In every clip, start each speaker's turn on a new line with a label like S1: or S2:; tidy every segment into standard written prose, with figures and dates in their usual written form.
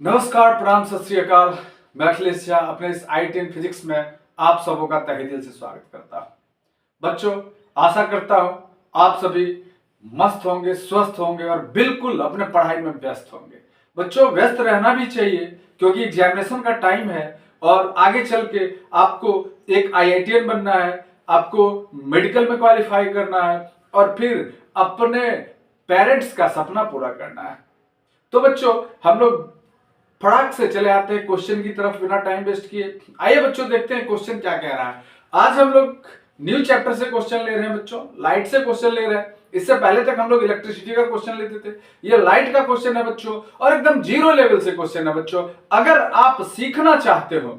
S1: नमस्कार, प्रणाम, सत श्री अकाल। मैं अखिलेश झा अपने इस आई-10 फिजिक्स में आप सबों का तहे दिल से स्वागत करता हूं। बच्चों, आशा करता हूं आप सभी मस्त होंगे, स्वस्थ होंगे और बिल्कुल अपने पढ़ाई में व्यस्त होंगे। बच्चों, व्यस्त रहना भी चाहिए क्योंकि एग्जामिनेशन का टाइम है और आगे चल के आपको एक IITian बनना है, आपको मेडिकल में क्वालिफाई करना है और फिर अपने पेरेंट्स का सपना पूरा करना है। तो बच्चों, हम लोग फटाक से चले आते हैं क्वेश्चन की तरफ बिना टाइम वेस्ट किए। आइए बच्चों, देखते हैं क्वेश्चन क्या कह रहा है। आज हम लोग न्यू चैप्टर से क्वेश्चन ले रहे हैं बच्चों, लाइट से क्वेश्चन ले रहे हैं। इससे पहले तक हम लोग इलेक्ट्रिसिटी का क्वेश्चन लेते थे, ये लाइट का क्वेश्चन है बच्चों और एकदम जीरो लेवल से क्वेश्चन है बच्चों। अगर आप सीखना चाहते हो,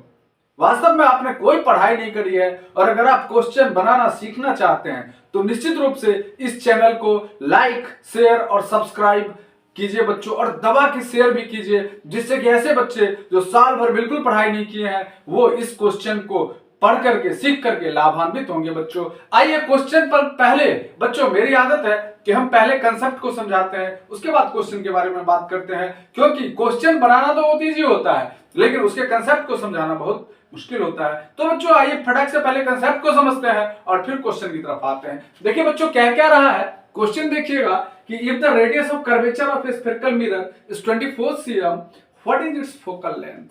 S1: वास्तव में आपने कोई पढ़ाई नहीं करी है और अगर आप क्वेश्चन बनाना सीखना चाहते हैं तो निश्चित रूप से इस चैनल को लाइक, शेयर और सब्सक्राइब कीजिए बच्चों, और दबा के शेयर भी कीजिए, जिससे कि ऐसे बच्चे जो साल भर बिल्कुल पढ़ाई नहीं किए हैं वो इस क्वेश्चन को पढ़ करके, सीख करके लाभान्वित होंगे बच्चों। आइए क्वेश्चन पर पहले बच्चों, मेरी आदत है कि हम पहले कंसेप्ट को समझाते हैं, उसके बाद क्वेश्चन के बारे में बात करते हैं, क्योंकि क्वेश्चन बनाना तो बहुत ईजी होता है लेकिन उसके कंसेप्ट को समझाना बहुत मुश्किल होता है। तो बच्चों आइए फटाक से पहले कंसेप्ट को समझते हैं और फिर क्वेश्चन की तरफ आते हैं। देखिए बच्चों, क्या क्या रहा है क्वेश्चन, देखिएगा कि if the radius of curvature of A spherical mirror is 24 cm, what is it's focal length.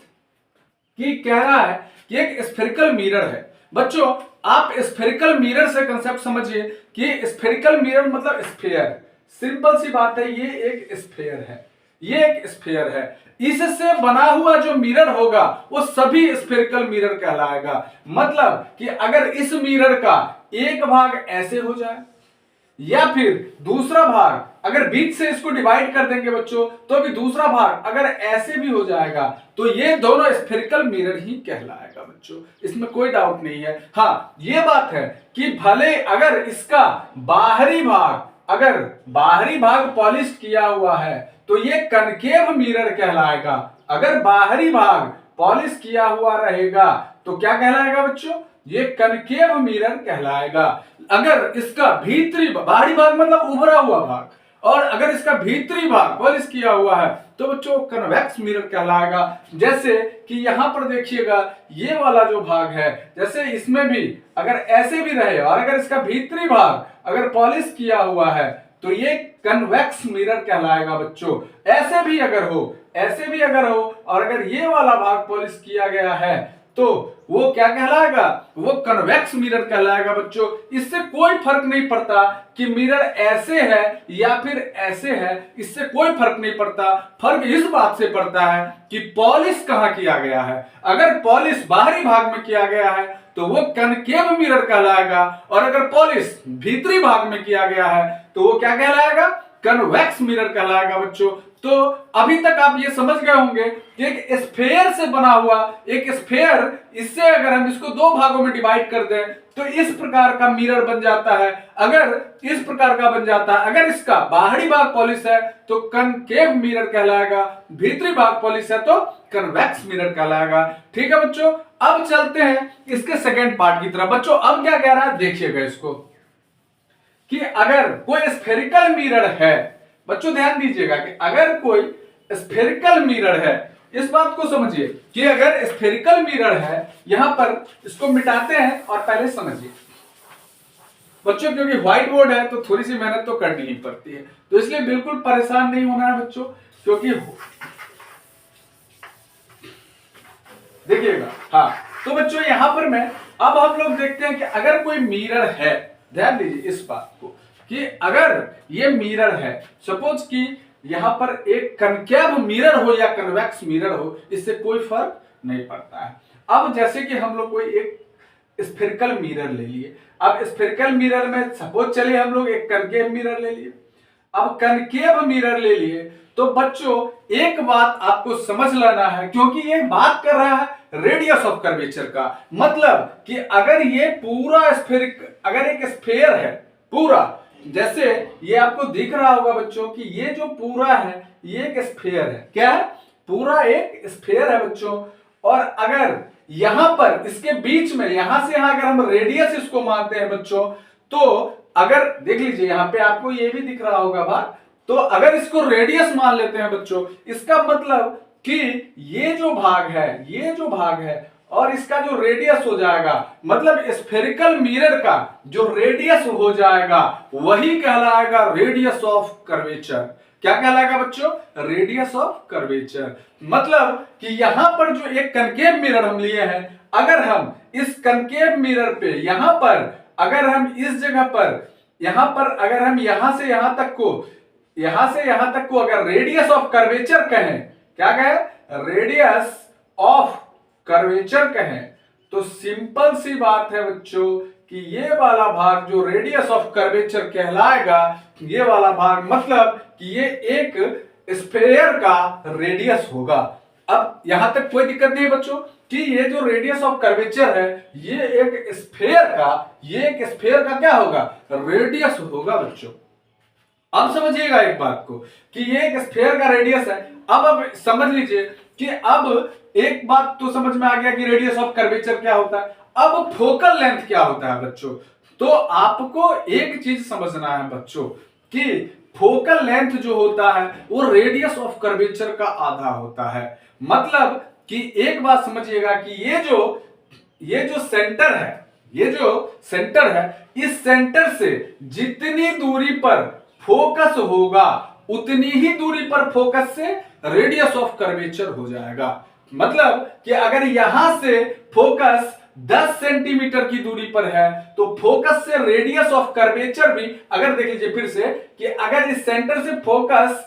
S1: कि कह रहा है कि एक स्फेरिकल मिरर है। बच्चों, आप स्फेरिकल मिरर से कंसेप्ट समझिए कि स्फेरिकल मिरर मतलब स्फीयर। सिंपल सी बात है, ये एक स्फीयर है, ये एक स्फीयर है। इससे बना हुआ जो मिरर होगा वो सभी स्फेरिकल मिरर कहलाएगा। मतलब कि अगर इस मिरर का एक भाग ऐसे हो जाए या फिर दूसरा भाग अगर बीच से इसको डिवाइड कर देंगे बच्चों, तो भी दूसरा भाग अगर ऐसे भी हो जाएगा तो ये दोनों स्फेरिकल मिरर ही कहलाएगा बच्चों, इसमें कोई डाउट नहीं है। हाँ, ये बात है कि भले अगर इसका बाहरी भाग पॉलिश किया हुआ है तो ये कनकेव मिरर कहलाएगा। अगर बाहरी भाग पॉलिश किया हुआ रहेगा तो क्या कहलाएगा बच्चों, ये कनकेव मिरर कहलाएगा। अगर इसका बाहरी भाग मतलब उभरा हुआ भाग, और अगर इसका भीतरी भाग पॉलिश किया हुआ है तो बच्चों कन्वेक्स मिरर कहलाएगा। जैसे कि यहां पर देखिएगा, ये वाला जो भाग है, जैसे इसमें भी अगर ऐसे भी रहे और अगर इसका भीतरी भाग अगर पॉलिश किया हुआ है तो ये कन्वेक्स मिरर कहलाएगा बच्चों। ऐसे भी अगर हो और अगर ये वाला भाग पॉलिश किया गया है तो वो क्या कहलाएगा, वो कन्वेक्स मिरर कहलाएगा बच्चों। इससे कोई फर्क नहीं पड़ता कि मिरर ऐसे है या फिर ऐसे है, इससे कोई फर्क नहीं पड़ता। फर्क इस बात से पड़ता है कि पॉलिश कहां किया गया है। अगर पॉलिश बाहरी भाग में किया गया है तो वो कनकेव मिरर कहलाएगा, और अगर पॉलिश भीतरी भाग में किया गया है तो वो क्या कहलाएगा, कन्वेक्स मिरर कहलाएगा बच्चों। तो अभी तक आप ये समझ गए होंगे कि एक स्फीयर से बना हुआ एक स्फीयर, इससे अगर हम इसको दो भागों में डिवाइड कर दें तो इस प्रकार का मिरर बन जाता है। अगर इस प्रकार का बन जाता है, अगर इसका बाहरी भाग पॉलिश है तो कनकेव मिरर कहलाएगा, भीतरी भाग पॉलिश है तो कन्वेक्स मिरर कहलाएगा। ठीक है बच्चों, अब चलते हैं इसके सेकेंड पार्ट की तरफ। बच्चों अब क्या कह रहा है देखिएगा इसको, कि अगर कोई स्फेरिकल मिरर है, बच्चों ध्यान दीजिएगा कि अगर कोई स्फेरिकल मिरर है, इस बात को समझिए कि अगर स्फेरिकल मिरर है, यहां पर इसको मिटाते हैं और पहले समझिए बच्चों, क्योंकि व्हाइट बोर्ड है तो थोड़ी सी मेहनत तो करनी ही पड़ती है, तो इसलिए बिल्कुल परेशान नहीं होना है बच्चों। क्योंकि देखिएगा, हाँ, तो बच्चों यहां पर अब हम लोग देखते हैं कि अगर कोई मिरर है, ध्यान दीजिए इस बात को कि अगर ये मिरर है, सपोज कि यहां पर एक कनकेव मिरर हो या कन्वेक्स मिरर हो, इससे कोई फर्क नहीं पड़ता है। अब जैसे कि हम लोग कोई एक स्फेरिकल मिरर ले लिए, अब स्फेरिकल मिरर में सपोज चलिए हम लोग एक कनकेव मिरर ले लिए। अब कनकेव मिरर ले लिए तो बच्चों एक बात आपको समझ लेना है, क्योंकि ये बात कर रहा है रेडियस ऑफ कर्वेचर का। मतलब कि अगर ये पूरा अगर एक स्फीयर है पूरा, जैसे ये आपको दिख रहा होगा बच्चों कि ये जो पूरा है ये एक स्फीयर है। क्या है, पूरा एक स्फीयर है बच्चों। और अगर यहां पर इसके बीच में यहां से यहां अगर हम रेडियस इसको मानते हैं बच्चों, तो अगर देख लीजिए यहां पे आपको ये भी दिख रहा होगा बात, तो अगर इसको रेडियस मान लेते हैं बच्चों, इसका मतलब कि ये जो भाग है और इसका जो रेडियस हो जाएगा, मतलब स्फेरिकल मिरर का जो रेडियस हो जाएगा वही कहलाएगा रेडियस ऑफ कर्वेचर। क्या कहलाएगा बच्चों? Radius of curvature. मतलब कि यहां पर जो एक कनकेव मिरर हम लिए हैं, अगर हम इस कनकेव मिरर पे यहां पर अगर हम इस जगह पर यहां पर अगर हम यहां से यहां तक को अगर रेडियस ऑफ कर्वेचर कहें, क्या कहें? रेडियस ऑफ कर्वेचर कहें, तो सिंपल सी बात है बच्चों कि ये वाला भाग जो रेडियस ऑफ कर्वेचर कहलाएगा, ये वाला भाग मतलब कि ये एक स्फेयर का रेडियस होगा। अब यहां तक कोई दिक्कत नहीं है बच्चों कि ये जो रेडियस ऑफ कर्वेचर है ये एक स्फेयर का क्या होगा? रेडियस होगा बच्चों। अब समझिएगा एक बात को कि ये एक स्फेयर का रेडियस है। अब समझ लीजिए कि अब एक बात तो समझ में आ गया कि रेडियस ऑफ कर्वेचर क्या होता है। अब फोकल लेंथ क्या होता है बच्चों? तो आपको एक चीज समझना है बच्चों कि फोकल लेंथ जो होता है वो रेडियस ऑफ कर्वेचर का आधा होता है। मतलब कि एक बात समझिएगा कि ये जो सेंटर है इस सेंटर से जितनी दूरी पर फोकस होगा उतनी ही दूरी पर फोकस से रेडियस ऑफ कर्वेचर हो जाएगा। मतलब कि अगर यहां से फोकस 10 सेंटीमीटर की दूरी पर है तो फोकस से रेडियस ऑफ कर्वेचर भी, अगर देख लीजिए फिर से कि अगर इस सेंटर से फोकस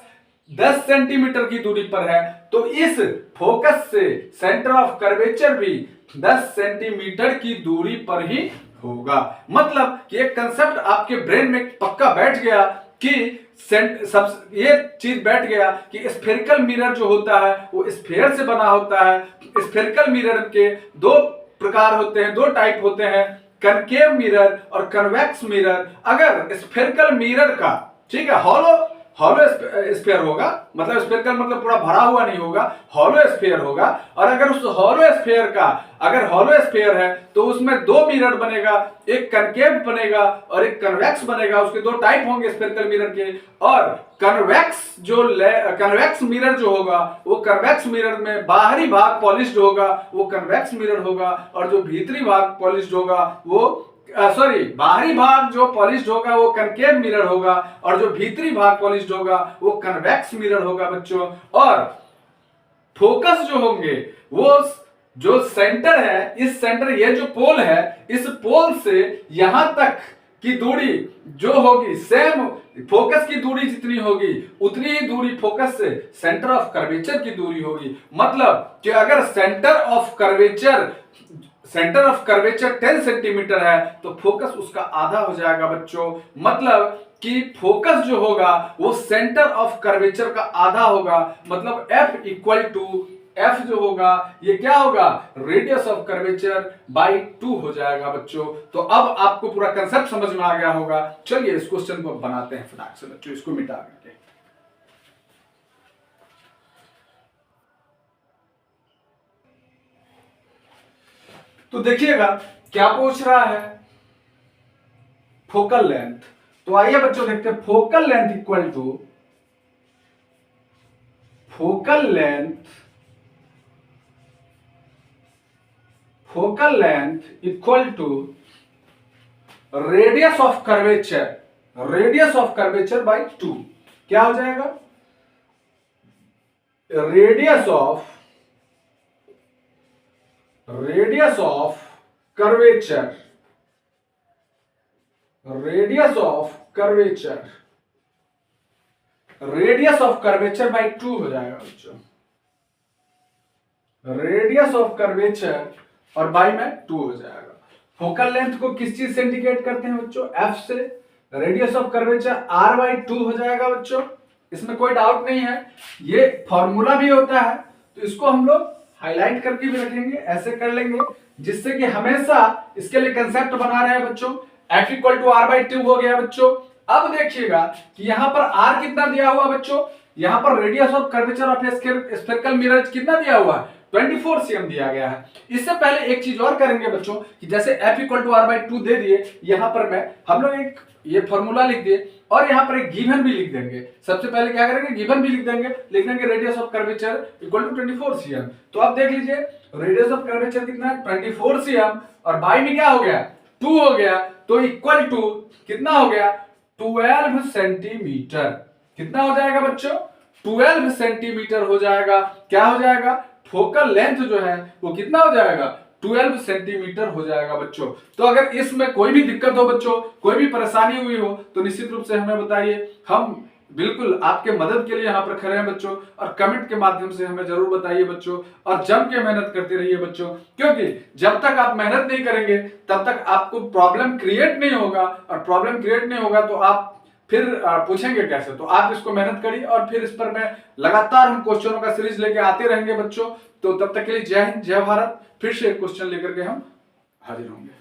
S1: 10 सेंटीमीटर की दूरी पर है तो इस फोकस से सेंटर ऑफ कर्वेचर भी 10 सेंटीमीटर की दूरी पर ही होगा। मतलब कि एक कंसेप्ट आपके ब्रेन में पक्का बैठ गया कि ये चीज बैठ गया कि स्फेरिकल मिरर जो होता है वो स्फेयर से बना होता है। स्फेरिकल मिरर के दो प्रकार होते हैं, दो टाइप होते हैं, कनकेव मिरर और कन्वेक्स मिरर। अगर स्फेरिकल मिरर का, ठीक है, हॉलो स्फेयर होगा, मतलब स्फेरिकल मतलब पूरा भरा हुआ नहीं होगा, हॉलो स्फेयर होगा। और अगर उस हॉलो स्फेयर का अगर हॉलो स्फेयर है तो उसमें दो मिरर बनेगा, एक कनकेव बनेगा और एक कन्वेक्स बनेगा। उसके दो टाइप होंगे स्फेरिकल मिरर के। और कन्वेक्स मिरर जो होगा वो कन्वेक्स मिरर में बाहरी भाग पॉलिश्ड होगा, वो कन्वेक्स मिरर होगा, और जो भीतरी भाग पॉलिश्ड होगा वो बाहरी भाग जो पॉलिश्ड होगा वो कनकेव मिरर होगा और जो भीतरी भाग पॉलिश्ड होगा वो कन्वेक्स मिरर होगा बच्चों। और फोकस जो होंगे वो जो सेंटर है, इस सेंटर ये जो पोल है, इस पोल से यहां तक की दूरी जो होगी सेम फोकस की दूरी जितनी होगी उतनी ही दूरी फोकस से सेंटर ऑफ कर्वेचर की दूरी होगी। मतलब कि अगर सेंटर ऑफ कर्वेचर 10 सेंटीमीटर है तो फोकस उसका आधा हो जाएगा बच्चों। मतलब कि फोकस जो होगा वो सेंटर ऑफ कर्वेचर का आधा होगा। मतलब F जो होगा ये क्या होगा? रेडियस ऑफ कर्वेचर बाई 2 हो जाएगा बच्चों। तो अब आपको पूरा कंसेप्ट समझ में आ गया होगा। चलिए इस क्वेश्चन को बनाते हैं फटाक से बच्चों, इसको मिटा करके। तो देखिएगा क्या पूछ रहा है, फोकल लेंथ। तो आइए बच्चों देखते हैं focal length equal to radius of curvature by 2। क्या हो जाएगा? रेडियस ऑफ कर्वेचर बाई 2 हो जाएगा बच्चों। रेडियस ऑफ कर्वेचर और बाई में 2 हो जाएगा। फोकल लेंथ को किस चीज से इंडिकेट करते हैं बच्चों? F से। Radius of curvature R by 2 हो जाएगा बच्चों, इसमें कोई डाउट नहीं है। ये फॉर्मूला भी होता है तो इसको हम लोग हाईलाइट करके भी रखेंगे, ऐसे कर लेंगे जिससे कि हमेशा इसके लिए कंसेप्ट बना रहे हैं बच्चों। F equal to R by 2 हो गया बच्चों। अब देखिएगा कि यहां पर R कितना दिया हुआ बच्चों? यहां पर radius of curvature of spherical mirror कितना दिया हुआ है? 24 cm दिया गया है। इससे पहले एक चीज और करेंगे बच्चों कि जैसे F equal to R by 2 दे दिए, यहां पर हम लोग एक ये फॉर्मूला लिख दिए और यहाँ पर एक गिवन भी लिख देंगे। सबसे पहले क्या करेंगे, गिवन भी लिख देंगे radius of curvature equal to 24 cm। तो आप देख लीजिए रेडियस ऑफ कर्वेचर कितना है 24 cm और बाई में क्या हो गया 2 हो गया, तो इक्वल टू कितना हो गया 12 सेंटीमीटर। कितना हो जाएगा बच्चों 12 सेंटीमीटर हो जाएगा। क्या हो जाएगा फोकल लेंथ जो है वो कितना हो जाएगा 12 सेंटीमीटर हो जाएगा बच्चों। तो अगर इसमें कोई भी दिक्कत हो बच्चों, कोई भी परेशानी हुई हो तो निश्चित रूप से हमें बताइए, हम बिल्कुल आपके मदद के लिए यहाँ पर खड़े हैं बच्चों। और कमेंट के माध्यम से हमें जरूर बताइए बच्चों, और जम के मेहनत करते रहिए बच्चों, क्योंकि जब तक आप मेहनत नहीं करेंगे तब तक आपको प्रॉब्लम क्रिएट नहीं होगा, और प्रॉब्लम क्रिएट नहीं होगा तो आप फिर पूछेंगे कैसे। तो आप इसको मेहनत करिए और फिर इस पर मैं लगातार हम क्वेश्चनों का सीरीज लेके आते रहेंगे बच्चों। तो तब तक के लिए जय हिंद, जय भारत। फिर से एक क्वेश्चन लेकर के हम हाजिर होंगे।